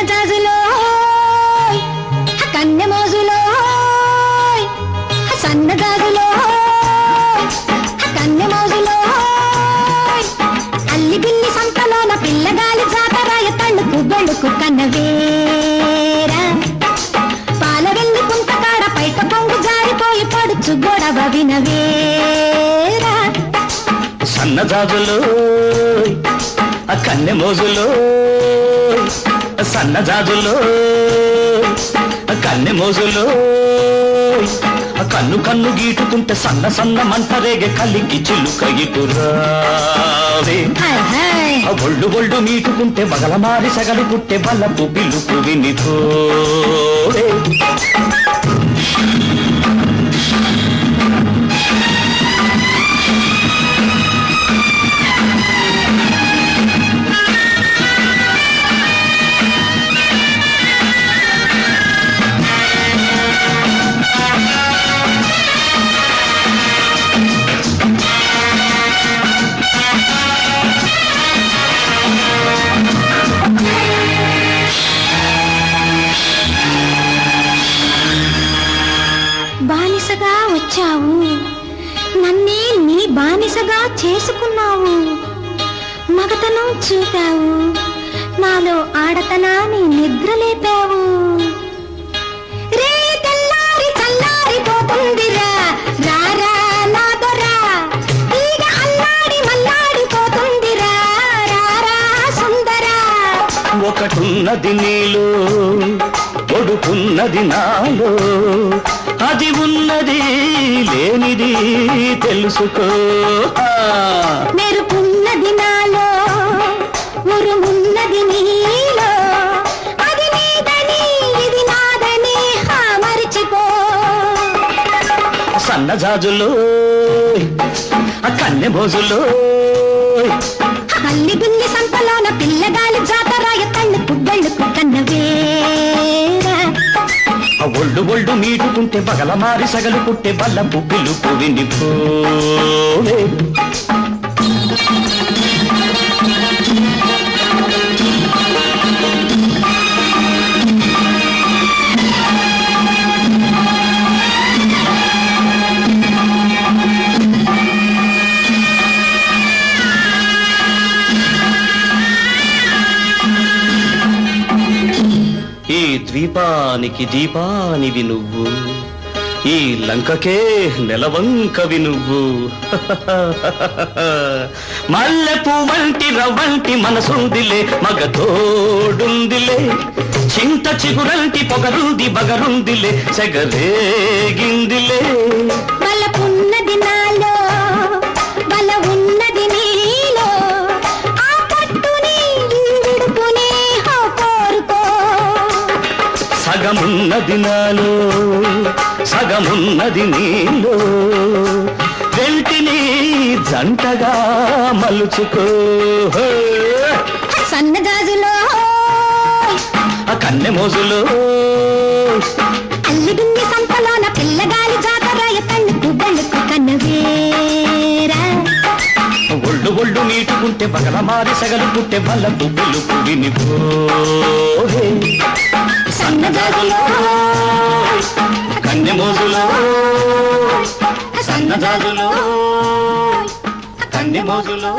జాజులో కన్నె మోజులో సన్న జాజులో కన్నె మోజులో అల్లి బిల్లి సంతలోన పిల్లగాలి జాతరాయ తళ్ళుకు బెళ్ళుకు కన్నవేరా పాల వెళ్ళి కుంటకాడ పైట పొంగు జారిపోయి పడుచు గొడవ వినవేరా సన్న జాజులో కన్నె మోజులో సన్న జాజులో కన్నె మోజులో కన్ను కన్ను గీటుకుంటే సన్న సన్న మంటరేగే కలికి చిలుక ఇటురావే ఒళ్ళు ఒళ్ళు మీటుకుంటే బగల మారి సగలు పుట్టే బల్లపు పిలుపు వినిపోవే బానిసగా వచ్చావు నన్నే నీ బానిసగా చేసుకున్నావు మగతనం చూపావు నాలో ఆడతనాన్ని నిద్రలేపావు రే తెల్లారి చల్లారి పోతుందిరా రారా నా దొరా తీగ అల్లాడి మల్లాడి పోతుందిరా రారా సుందరా ఒకటున్నది నీలో ఒడుకున్నది నాలో అది ఉన్నది లేనిది తెలుసుకో మెరుపున్నది నాలో ఉరుమున్నది నీలో అది నీదని ఇది నాదని మరిచిపో సన్న జాజులో కన్నె మోజులో అల్లి బిల్లి సంతలోన పిల్లగాలి జాతరాయ తళ్ళుకు బెళ్ళుకు కన్నవేరా ఒళ్ళు ఒళ్ళు మీటుకుంటే బగల మారి సగలు పుట్టే బల్లపు పిలుపు వినిపోవే ఈ ద్వీపానికి దీపానివి నువ్వు ఈ లంకకే నెలవంకవి నువ్వు మల్లెపూ వంటి రవ్వంటి మనసుందిలే మగ తోడుందిలే చింత చిగురంటి పొగరుంది బగరుందిలే సెగరేగిందిలే బలపున్నది నాలో బల ఉన్నది నీలో ఆ పట్టుని విడుపుని కోరుకో సగమున్నది నాలో సగమున్నది నీలో వెంటిని జంటగా మలుచుకో సన్న గాజులో కన్నె మోజులో అల్లి బిల్లి సంతలోన పిల్లగాలి జాతరాయ తళ్ళుకు బెళ్ళుకు కన్నవేరా ఒళ్ళు ఒళ్ళు మీటుకుంటే బగల మారి సగలు పుట్టే బల్లపు పిలుపు వినిపోవే సన్న జాజులో కన్నె మోజులో సన్న జాజులో కన్నె మోజులో